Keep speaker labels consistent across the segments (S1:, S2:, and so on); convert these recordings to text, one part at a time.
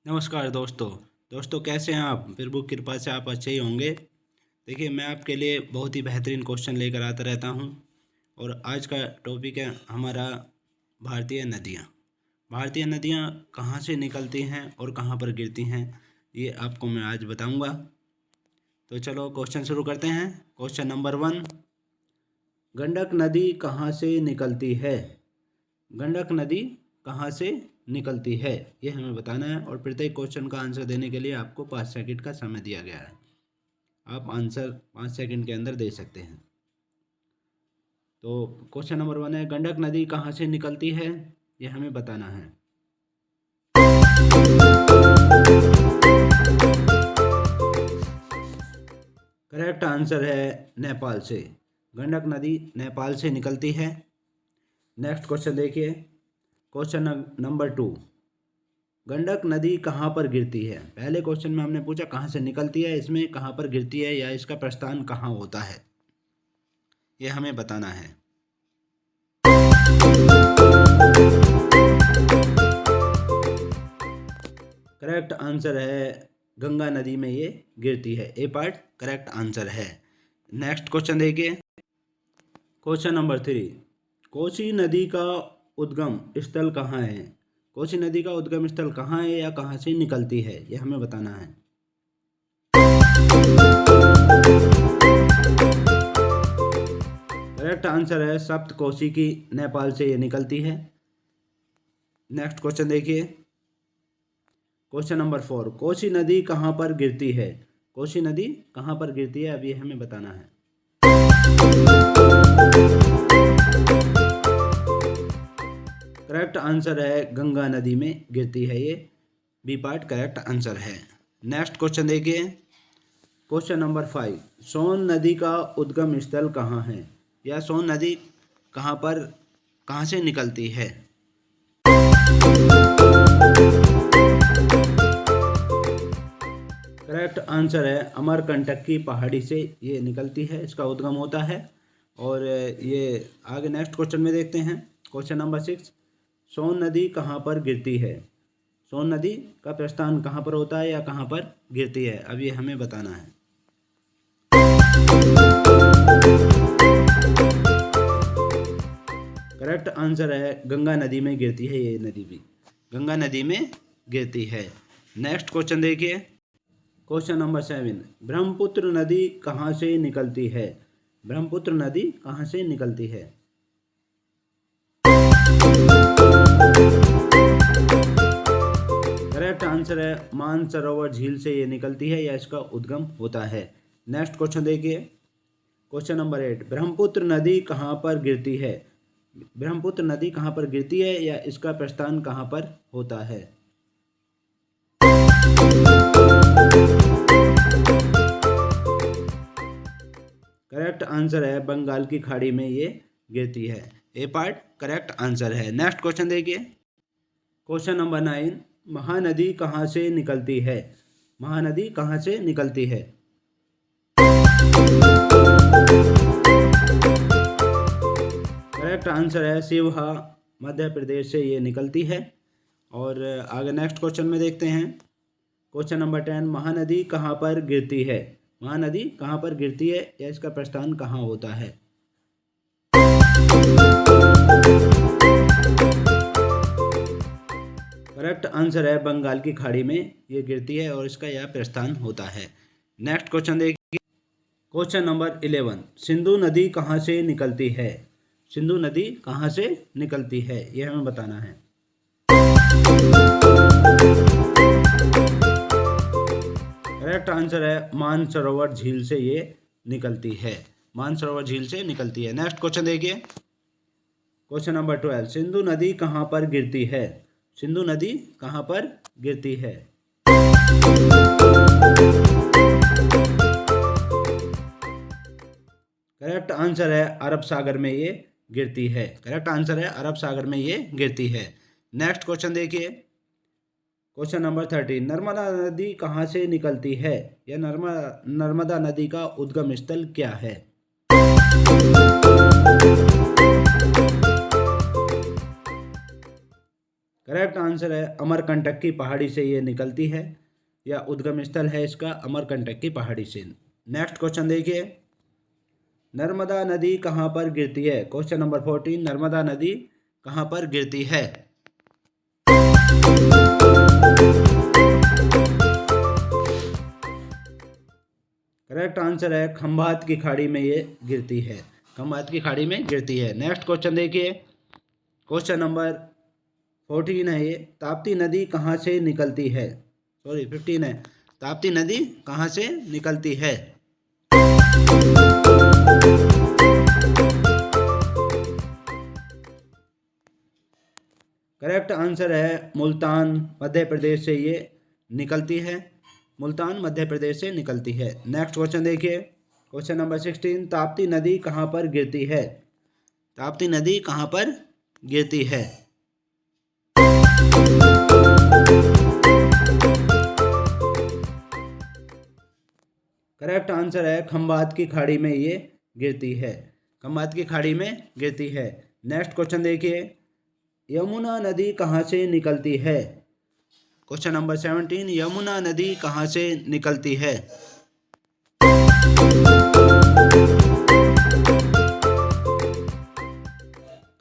S1: नमस्कार दोस्तों कैसे हैं आप। प्रभु की कृपा से आप अच्छे ही होंगे। देखिए, मैं आपके लिए बहुत ही बेहतरीन क्वेश्चन लेकर आता रहता हूं और आज का टॉपिक है हमारा भारतीय नदियां। भारतीय नदियां कहां से निकलती हैं और कहां पर गिरती हैं, ये आपको मैं आज बताऊंगा। तो चलो क्वेश्चन शुरू करते हैं। क्वेश्चन नंबर 1, गंडक नदी कहां से निकलती है। गंडक नदी कहाँ से निकलती है, ये हमें बताना है और प्रत्येक क्वेश्चन का आंसर देने के लिए आपको 5 सेकंड का समय दिया गया है। आप आंसर 5 सेकंड के अंदर दे सकते हैं। तो क्वेश्चन नंबर 1 है, गंडक नदी कहाँ से निकलती है, ये हमें बताना है। करेक्ट आंसर है नेपाल से। गंडक नदी नेपाल से निकलती है। नेक्स्ट क्वेश्चन देखिए, क्वेश्चन नंबर 2, गंडक नदी कहाँ पर गिरती है। पहले क्वेश्चन में हमने पूछा कहाँ से निकलती है, इसमें कहाँ पर गिरती है या इसका प्रस्थान कहाँ होता है, ये हमें बताना है। करेक्ट आंसर है गंगा नदी में ये गिरती है। ए पार्ट करेक्ट आंसर है। नेक्स्ट क्वेश्चन देखिए, क्वेश्चन नंबर 3, कोसी नदी का उद्गम स्थल कहाँ है। कोसी नदी का उद्गम स्थल कहाँ है या कहाँ से निकलती है, ये हमें बताना है। करेक्ट आंसर है सप्तकोशी की नेपाल से ये निकलती है। नेक्स्ट क्वेश्चन देखिए, क्वेश्चन नंबर 4, कोसी नदी कहाँ पर गिरती है। कोसी नदी कहाँ पर गिरती है, अब ये हमें बताना है। करेक्ट आंसर है गंगा नदी में गिरती है ये। बी पार्ट करेक्ट आंसर है। नेक्स्ट क्वेश्चन देखिए, क्वेश्चन नंबर 5, सोन नदी का उद्गम स्थल कहाँ है या सोन नदी कहाँ से निकलती है। करेक्ट आंसर है अमरकंटक की पहाड़ी से ये निकलती है, इसका उद्गम होता है। और ये आगे नेक्स्ट क्वेश्चन में देखते हैं। क्वेश्चन नंबर 6, सोन नदी कहाँ पर गिरती है। सोन नदी का प्रस्थान कहाँ पर होता है या कहाँ पर गिरती है, अब ये हमें बताना है। करेक्ट आंसर है गंगा नदी में गिरती है, ये नदी भी गंगा नदी में गिरती है। नेक्स्ट क्वेश्चन देखिए, क्वेश्चन नंबर 7, ब्रह्मपुत्र नदी कहाँ से निकलती है। ब्रह्मपुत्र नदी कहाँ से निकलती है। करेक्ट आंसर है मानसरोवर झील से ये निकलती है या इसका उद्गम होता है। नेक्स्ट क्वेश्चन देखिए, क्वेश्चन नंबर 8, ब्रह्मपुत्र नदी कहाँ पर गिरती है। ब्रह्मपुत्र नदी कहाँ पर गिरती है या इसका प्रस्थान कहाँ पर होता है। करेक्ट आंसर है बंगाल की खाड़ी में ये गिरती है। ए पार्ट करेक्ट आंसर है। नेक्स्ट क्वेश्चन देखिए, क्वेश्चन नंबर 9, महानदी कहाँ से निकलती है। महानदी कहाँ से निकलती है। करेक्ट आंसर है शिवहा, मध्य प्रदेश से ये निकलती है। और आगे नेक्स्ट क्वेश्चन में देखते हैं। क्वेश्चन नंबर 10, महानदी कहाँ पर गिरती है। महानदी कहाँ पर गिरती है या इसका प्रस्थान कहाँ होता है। करेक्ट आंसर है बंगाल की खाड़ी में ये गिरती है और इसका यह प्रस्थान होता है। नेक्स्ट क्वेश्चन देखिए, क्वेश्चन नंबर 11, सिंधु नदी कहाँ से निकलती है। सिंधु नदी कहाँ से निकलती है, यह हमें बताना है। करेक्ट आंसर है मानसरोवर झील से ये निकलती है। मानसरोवर झील से निकलती है। नेक्स्ट क्वेश्चन देखिए, क्वेश्चन नंबर 12, सिंधु नदी कहाँ पर गिरती है। सिंधु नदी कहाँ पर गिरती है। करेक्ट आंसर है अरब सागर में ये गिरती है। करेक्ट आंसर है अरब सागर में ये गिरती है। नेक्स्ट क्वेश्चन देखिए, क्वेश्चन नंबर 13, नर्मदा नदी कहाँ से निकलती है या नर्मदा नदी का उद्गम स्थल क्या है। करेक्ट आंसर है अमरकंटक की पहाड़ी से ये निकलती है, या उद्गम स्थल है इसका अमरकंटक की पहाड़ी से। नेक्स्ट क्वेश्चन देखिए, नर्मदा नदी कहाँ पर गिरती है? क्वेश्चन नंबर 14, नर्मदा नदी कहाँ पर गिरती है? करेक्ट आंसर है खंभात की खाड़ी में ये गिरती है, खंभात की खाड़ी में गिरती है। नेक्स्ट क्वेश्चन देखिए, क्वेश्चन नंबर 14 है ये, ताप्ती नदी कहाँ से निकलती है? सॉरी 15 है, ताप्ती नदी कहाँ से निकलती है? करेक्ट आंसर है मुल्तान, मध्य प्रदेश से ये निकलती है, मुल्तान मध्य प्रदेश से निकलती है। नेक्स्ट क्वेश्चन देखिए, क्वेश्चन नंबर 16, ताप्ती नदी कहाँ पर गिरती है? ताप्ती नदी कहाँ पर गिरती है? करेक्ट आंसर है खंभात की खाड़ी में ये गिरती है, खंभात की खाड़ी में गिरती है। नेक्स्ट क्वेश्चन देखिए, यमुना नदी कहाँ से निकलती है? क्वेश्चन नंबर 17, यमुना नदी कहाँ से निकलती है?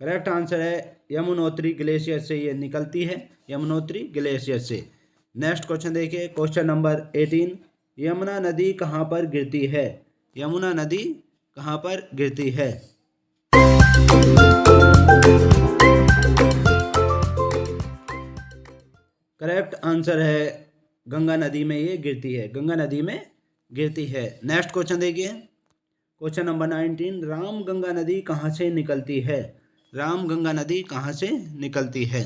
S1: करेक्ट आंसर है यमुनोत्री ग्लेशियर से ये निकलती है, यमुनोत्री ग्लेशियर से। नेक्स्ट क्वेश्चन देखिए, क्वेश्चन नंबर 18, यमुना नदी कहाँ पर गिरती है? यमुना नदी कहाँ पर गिरती है? करेक्ट आंसर है गंगा नदी में ये गिरती है, गंगा नदी में गिरती है। नेक्स्ट क्वेश्चन देखिए, क्वेश्चन नंबर 19, राम गंगा नदी कहाँ से निकलती है? राम गंगा नदी कहाँ से निकलती है?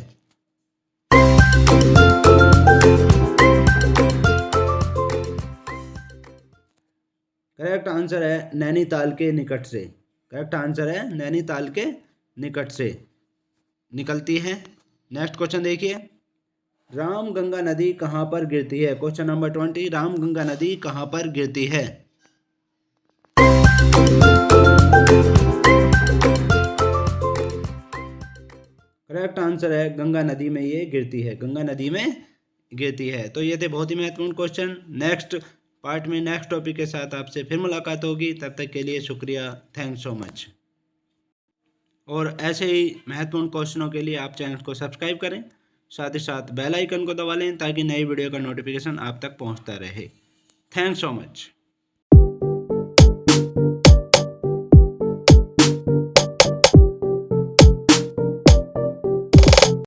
S1: करेक्ट आंसर है नैनीताल के निकट से, करेक्ट आंसर है नैनीताल के निकट से निकलती है। नेक्स्ट क्वेश्चन देखिए, राम गंगा नदी कहाँ पर गिरती है? क्वेश्चन नंबर 20, राम गंगा नदी कहाँ पर गिरती है? करेक्ट आंसर है गंगा नदी में ये गिरती है, गंगा नदी में गिरती है। तो ये थे बहुत ही महत्वपूर्ण क्वेश्चन। नेक्स्ट पार्ट में नेक्स्ट टॉपिक के साथ आपसे फिर मुलाकात होगी, तब तक के लिए शुक्रिया, थैंक्स सो मच। और ऐसे ही महत्वपूर्ण क्वेश्चनों के लिए आप चैनल को सब्सक्राइब करें, साथ ही साथ बेल आइकन को दबा लें ताकि नई वीडियो का नोटिफिकेशन आप तक पहुंचता रहे। Thanks so much.